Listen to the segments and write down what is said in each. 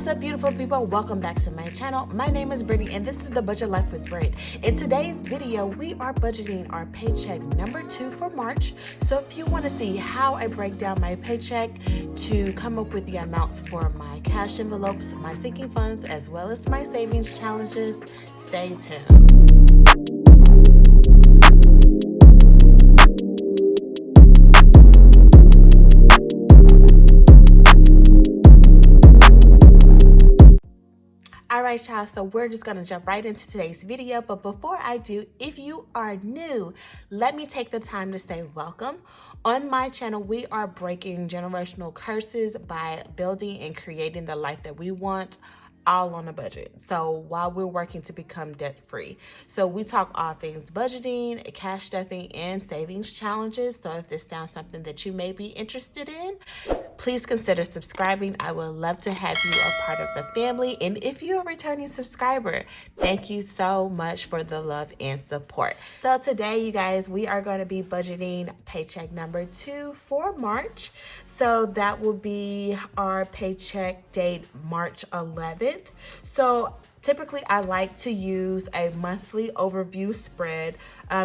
What's up, beautiful people? Welcome back to my channel. My name is Brittany and this is the Budget Life with Brit. In today's video, we are budgeting our paycheck number 2 for March. So if you want to see how I break down my paycheck to come up with the amounts for my cash envelopes, my sinking funds, as well as my savings challenges, stay tuned. Alright y'all, so we're just gonna jump right into today's video, but before I do, if you are new, let me take the time to say welcome. On my channel, we are breaking generational curses by building and creating the life that we want, all on a budget. So while we're working to become debt free. So we talk all things budgeting, cash stuffing, and savings challenges. So if this sounds something that you may be interested in, please consider subscribing. I would love to have you a part of the family. And if you're a returning subscriber, thank you so much for the love and support. So today, you guys, we are going to be budgeting paycheck number 2 for March. So that will be our paycheck date March 11th. So typically, I like to use a monthly overview spread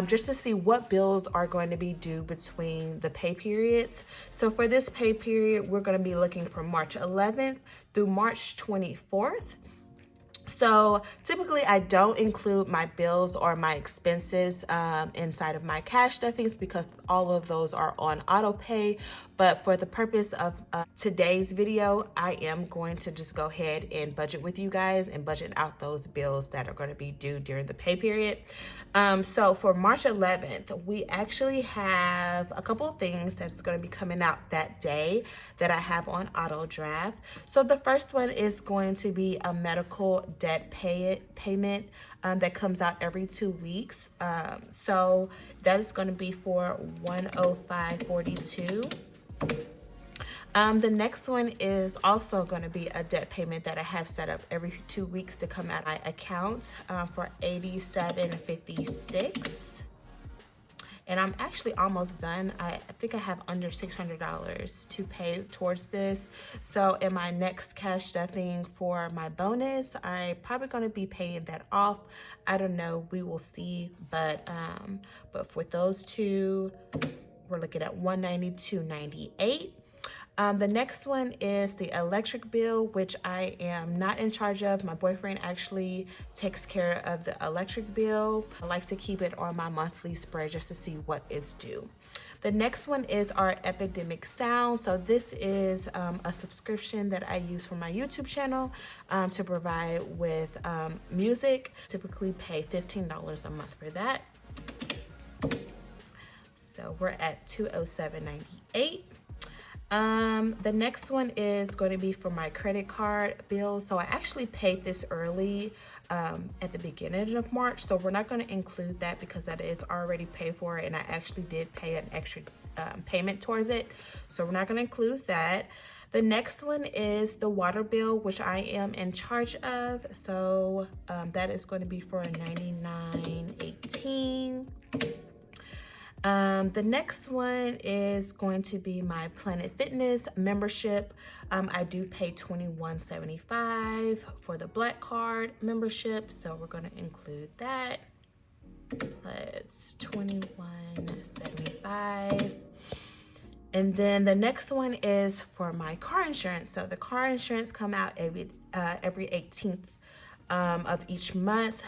just to see what bills are going to be due between the pay periods. So for this pay period, we're going to be looking from March 11th through March 24th. So typically I don't include my bills or my expenses inside of my cash stuffings because all of those are on auto pay. But for the purpose of today's video, I am going to just go ahead and budget with you guys and budget out those bills that are going to be due during the pay period. So for March 11th, we actually have a couple of things that's going to be coming out that day that I have on auto draft. So the first one is going to be a medical debt payment that comes out every 2 weeks. So that is going to be for $105.42. The next one is also going to be a debt payment that I have set up every 2 weeks to come out of my account for $87.56. And I'm actually almost done. I think I have under $600 to pay towards this. So in my next cash stuffing for my bonus, I'm probably going to be paying that off. I don't know, we will see. But for those two, we're looking at $192.98. The next one is the electric bill, which I am not in charge of. My boyfriend actually takes care of the electric bill. I like to keep it on my monthly spread just to see what is due. The next one is our Epidemic Sound. So this is a subscription that I use for my YouTube channel to provide with music. Typically pay $15 a month for that. So we're at $207.98. The next one is going to be for my credit card bill. So I actually paid this early at the beginning of March. So we're not going to include that because that is already paid for, and I actually did pay an extra payment towards it. So we're not going to include that. The next one is the water bill, which I am in charge of. So that is going to be for $99.18. The next one is going to be my Planet Fitness membership. I do pay $21.75 for the Black Card membership, so we're going to include that. Plus $21.75. And then the next one is for my car insurance. So the car insurance come out every 18th of each month.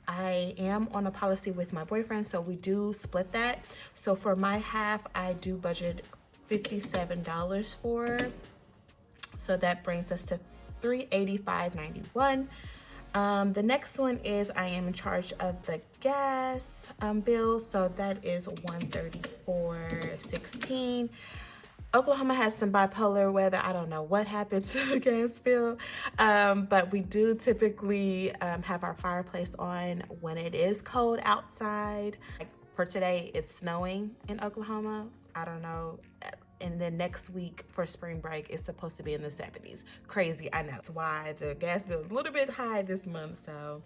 I am on a policy with my boyfriend, so we do split that. So for my half, I do budget $57 for. So that brings us to $385.91. The next one is I am in charge of the gas bill, so that is $134.16. Oklahoma has some bipolar weather. I don't know what happened to the gas bill, but we do typically have our fireplace on when it is cold outside. Like for today, it's snowing in Oklahoma. I don't know. and then next week for spring break it's supposed to be in the 70s. Crazy, I know. That's why the gas bill is a little bit high this month, so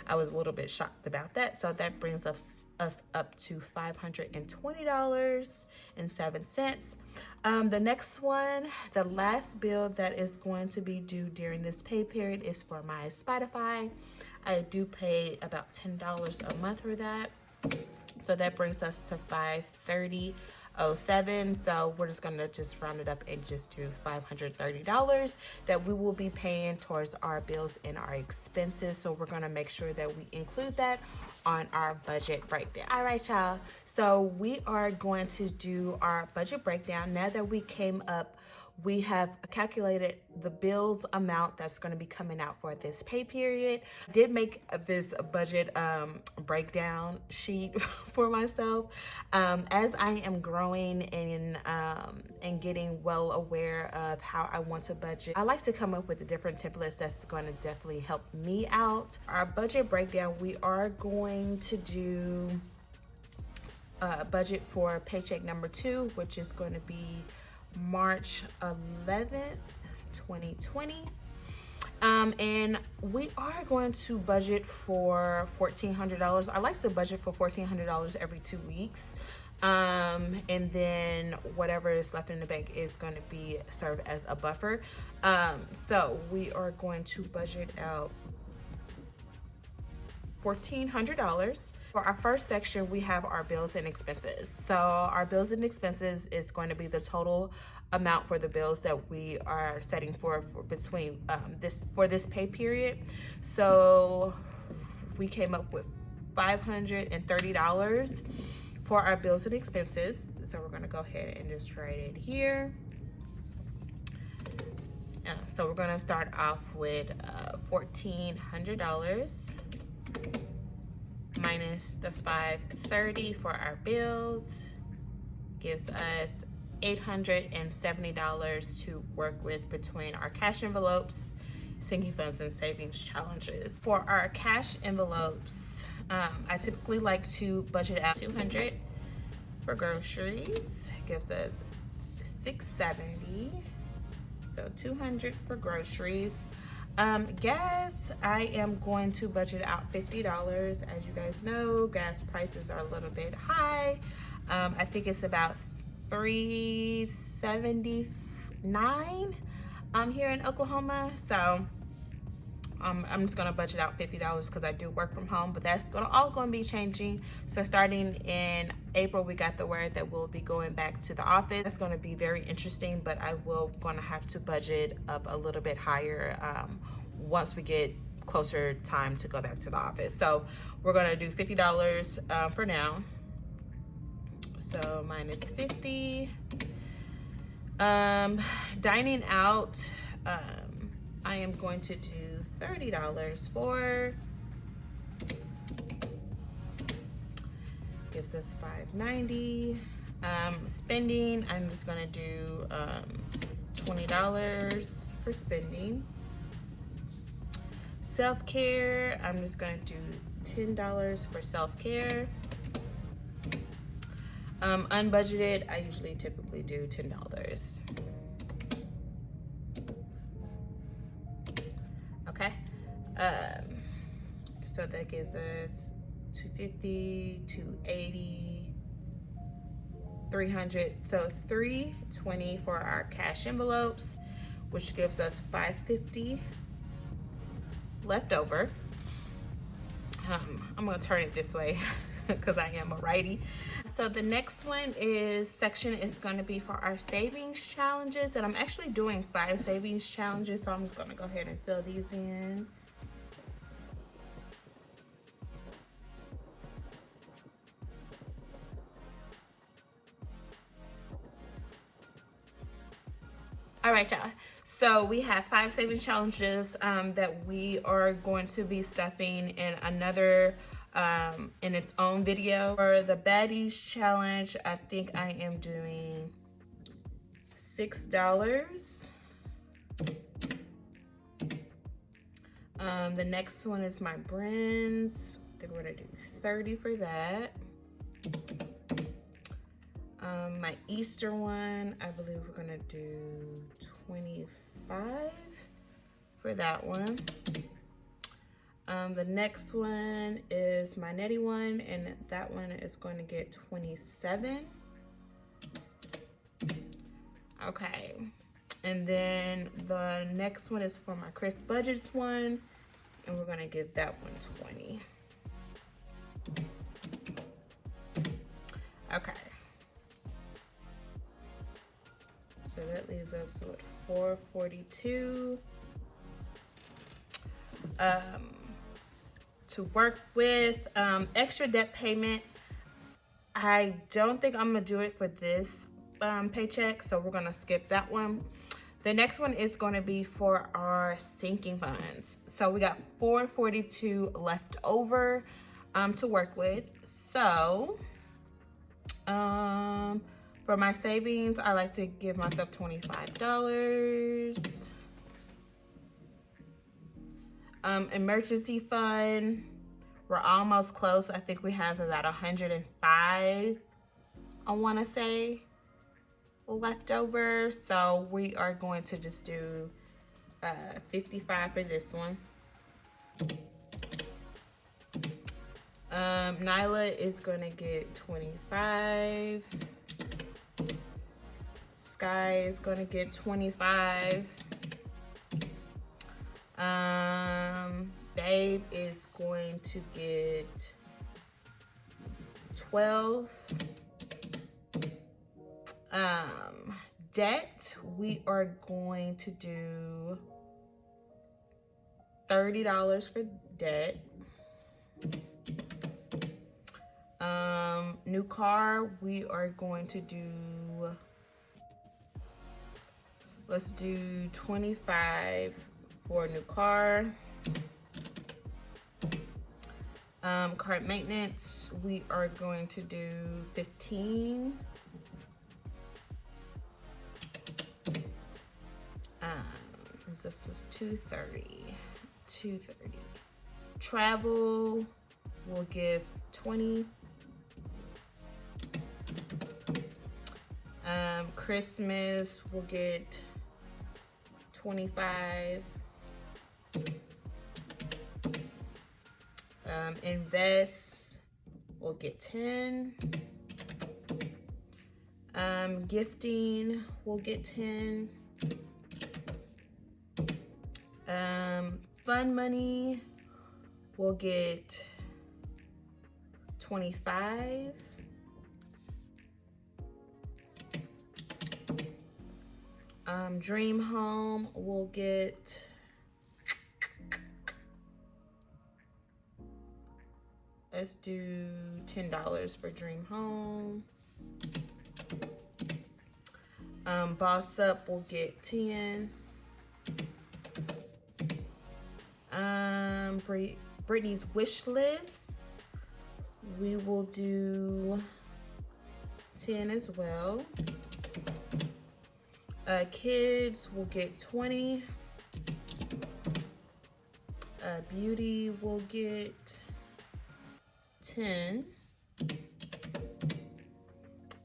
I was a little bit shocked about that. So that brings us up to $520.07. The next one, the last bill that is going to be due during this pay period is for my Spotify. I do pay about $10 a month for that. So that brings us to $530.07. So we're just gonna just round it up and just do $530 that we will be paying towards our bills and our expenses. So we're gonna make sure that we include that on our budget breakdown. All right, y'all. So we are going to do our budget breakdown. Now that we came up, we have calculated the bills amount that's going to be coming out for this pay period. I did make this budget breakdown sheet for myself. As I am growing and getting well aware of how I want to budget, I like to come up with different templates that's going to definitely help me out. Our budget breakdown, we are going to do budget for paycheck number 2, which is going to be March 11th, 2020. And we are going to budget for $1,400. I like to budget for $1,400 every 2 weeks. And then whatever is left in the bank is going to be serve as a buffer. So we are going to budget out $1,400. For our first section, we have our bills and expenses. So our bills and expenses is going to be the total amount for the bills that we are setting for between this pay period. So we came up with $530 for our bills and expenses. So we're going to go ahead and just write it here. So we're going to start off with $1,400 minus the $530 for our bills gives us $870 to work with between our cash envelopes, sinking funds, and savings challenges. For our cash envelopes, I typically like to budget out $200 for groceries. Gives us $670. So $200 for groceries. Gas, I am going to budget out $50. As you guys know, gas prices are a little bit high. I think it's about $3.79 here in Oklahoma. So I'm just gonna budget out $50 because I do work from home, but that's all gonna be changing. So starting in April, we got the word that we'll be going back to the office. That's gonna be very interesting, but I will gonna have to budget up a little bit higher once we get closer time to go back to the office. So we're gonna do $50 for now. So minus 50. Dining out, I am going to do $30 for. Gives us $590. Spending, I'm just gonna do $20 for spending. Self-care, I'm just gonna do $10 for self-care. Unbudgeted, I typically do $10. Okay, so that gives us $250, $280, $300. So $320 for our cash envelopes, which gives us $550 left over. I'm gonna turn it this way because I am a righty. So the next section is going to be for our savings challenges, and I'm actually doing 5 savings challenges, so I'm just going to go ahead and fill these in. All right, y'all. So we have 5 savings challenges that we are going to be stuffing in another in its own video. For the baddies challenge, I think I am doing $6. The next one is my brands. I think we're gonna do $30 for that. My Easter one, I believe we're gonna do 25 for that one. The next one is my Netty one, and that one is going to get 27. Okay, and then the next one is for my Chris Budgets one, and we're gonna give that one 20. Okay. So that leaves us with 442 to work with. Extra debt payment. I don't think I'm gonna do it for this paycheck, so we're gonna skip that one. The next one is going to be for our sinking funds. So we got 442 left over to work with. So for my savings, I like to give myself $25. Emergency fund, we're almost close. I think we have about 105, I want to say, left over. So we are going to just do 55 for this one. Nyla is going to get 25. Sky is going to get 25. Babe is going to get 12. Debt, we are going to do $30 for debt. New car, we are going to do, let's do 25 for a new car. Car maintenance, we are going to do 15. This is 230. Travel, we'll give 20. Christmas, we'll get 25. Invest, we'll get 10. Gifting, we'll get 10. Fun money, we'll get 25. Dream home, we'll get let's do $10 for dream home. Boss up, we'll get 10. Brittany's wish list, we will do 10 as well. Kids will get 20. Beauty will get 10.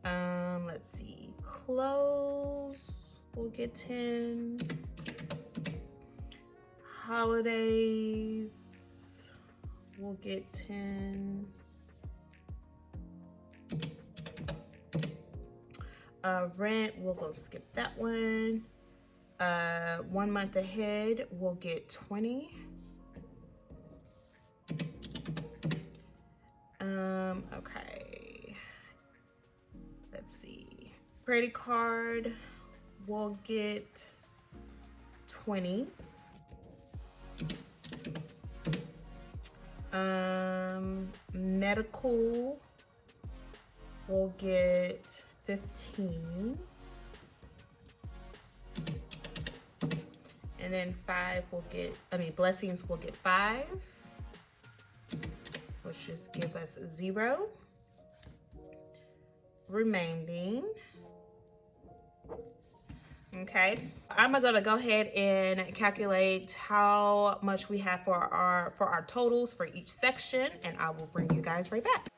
Let's see, clothes will get 10. Holidays will get 10. Rent, we'll go skip that one. 1 month ahead, we'll get 20. Okay. Let's see. Credit card, we'll get 20. Medical, we'll get 15. And then blessings will get 5, which just give us 0 remaining. Okay, I'm gonna go ahead and calculate how much we have for our totals for each section, and I will bring you guys right back.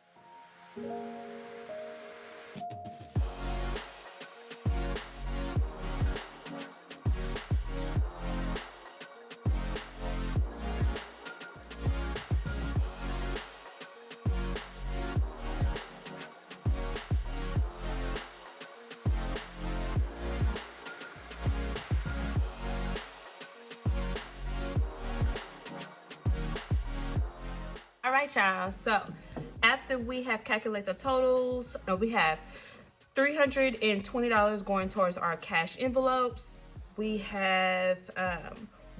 right, y'all. So after we have calculated the totals, we have $320 going towards our cash envelopes. We have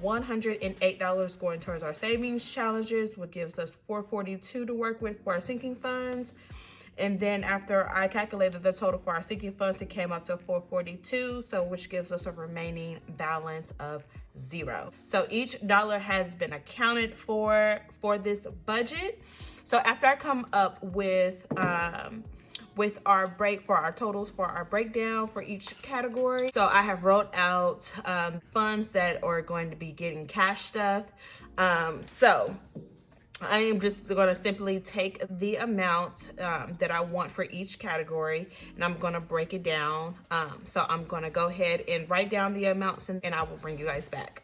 $108 going towards our savings challenges, which gives us $442 to work with for our sinking funds. And then after I calculated the total for our sinking funds, it came up to $442, so which gives us a remaining balance of $0. So each dollar has been accounted for this budget. So after I come up with our for our totals for our breakdown for each category, so I have wrote out funds that are going to be getting cash stuff. So I am just going to simply take the amount that I want for each category, and I'm going to break it down. So I'm going to go ahead and write down the amounts, and I will bring you guys back.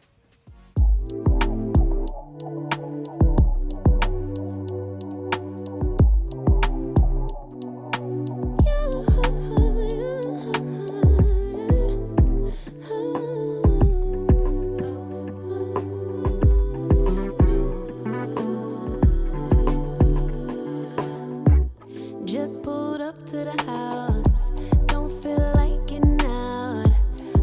Just pulled up to the house, don't feel like getting out,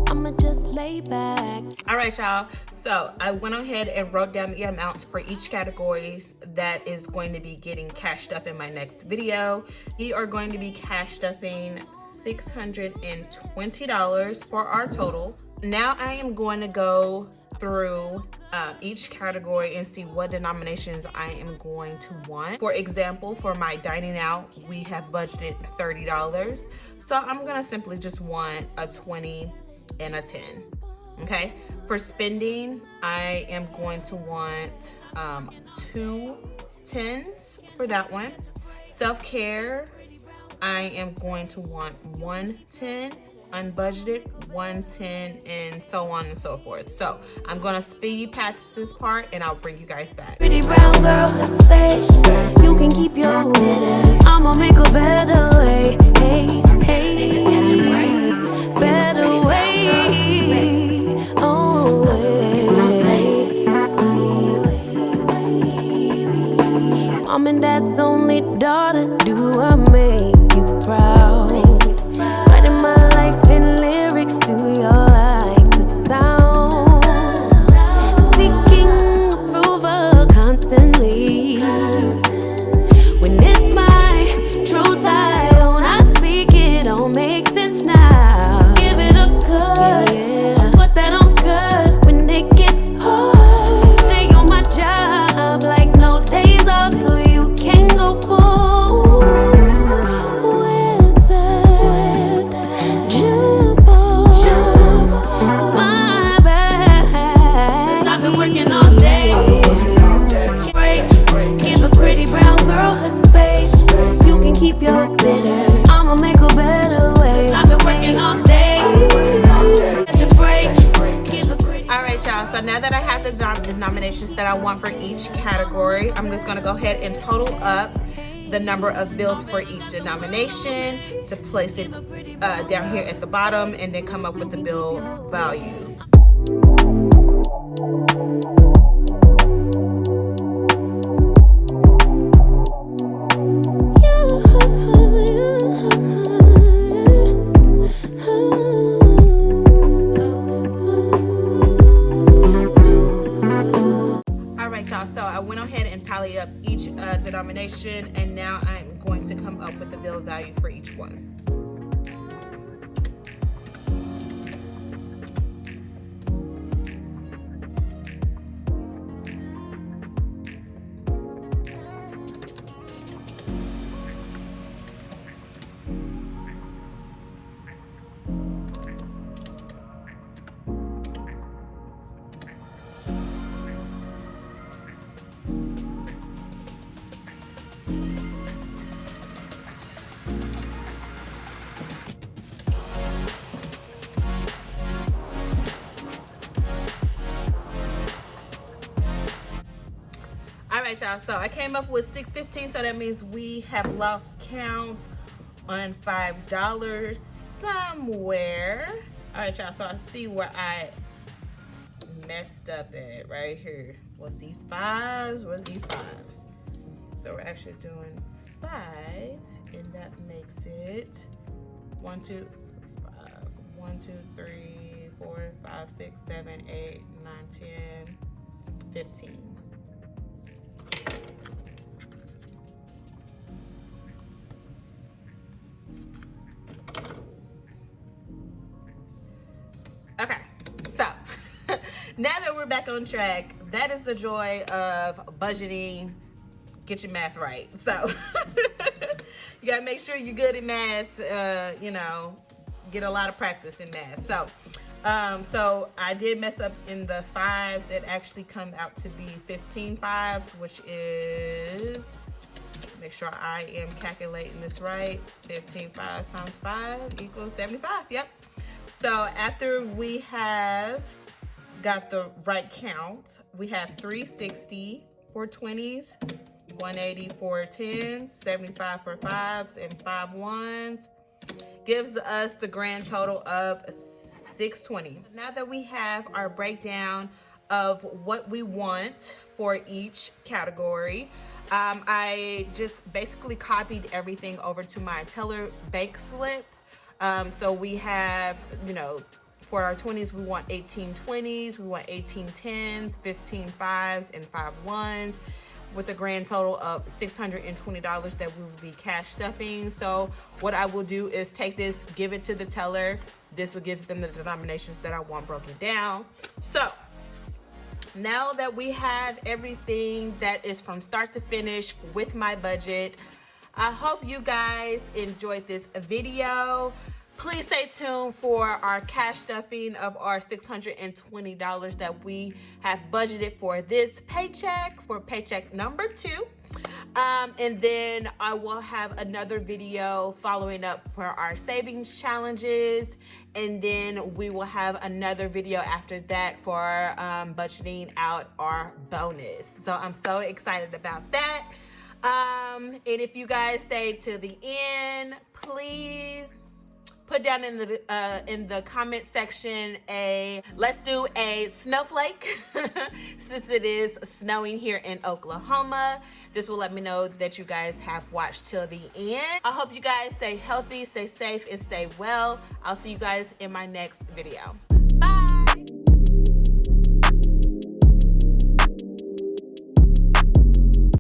I'ma just lay back. All right, y'all, so I went ahead and wrote down the amounts for each categories that is going to be getting cash stuff in my next video. We are going to be cash stuffing $620 for our total. Now I am going to go through each category and see what denominations I am going to want. For example, for my dining out, we have budgeted $30. So I'm gonna simply just want a 20 and a 10. Okay, for spending, I am going to want 2 10s for that one. Self-care, I am going to want 1 10. Unbudgeted 110, and so on and so forth. So I'm gonna speed past this part and I'll bring you guys back. Pretty brown girl, a space, you can keep your winner. I'ma make a better way, hey, hey, better way, oh, way. Mom and dad's only daughter, do I make you proud? Writing my life in lyrics, do you like the sound? Seeking approval constantly. When it's my truth I own, I speak it, don't make sense now. Give it a good, yeah. Put that on good when it gets hard. I stay on my job like no days off, so you can go pull. Keep your bitter, I'ma make a better way. I've been working all day. Catch a break. All right, y'all, so now that I have the denominations that I want for each category, I'm just gonna go ahead and total up the number of bills for each denomination to place it down here at the bottom, and then come up with the bill value. So I went ahead and tally up each denomination, and now I'm going to come up with the bill value for each one. Alright, y'all, so I came up with $6.15, so that means we have lost count on $5 somewhere. Alright, y'all, so I see where I messed up at right here. Was these fives? So we're actually doing 5, and that makes it 1, 2, 5, 1, 2, 3, 4, 5, 6, 7, 8, 9, 10, 15. Okay, so now that we're back on track, that is the joy of budgeting. Get your math right. So you gotta make sure you're good at math, you know, get a lot of practice in math. So I did mess up in the 5s. It actually come out to be 15 5s, which is, make sure I am calculating this right. 15 5s times 5 equals 75. Yep. So after we have got the right count, we have 360 for 20s, 180 for 10s, 75 for 5s, and 5 1s. Gives us the grand total of 620. Now that we have our breakdown of what we want for each category, I just basically copied everything over to my teller bank slip. So we have, you know, for our 20s, we want 18 20s, we want 18 10s, 15 5s, and 5 1s, with a grand total of $620 that we will be cash stuffing. So what I will do is take this, give it to the teller. This will give them the denominations that I want broken down. So now that we have everything that is from start to finish with my budget, I hope you guys enjoyed this video. Please stay tuned for our cash stuffing of our $620 that we have budgeted for this paycheck, for paycheck number 2. And then I will have another video following up for our savings challenges. And then we will have another video after that for budgeting out our bonus. So I'm so excited about that. And if you guys stay to the end, please put down in the comment section let's do a snowflake since it is snowing here in Oklahoma. This will let me know that you guys have watched till the end. I hope you guys stay healthy, stay safe, and stay well. I'll see you guys in my next video.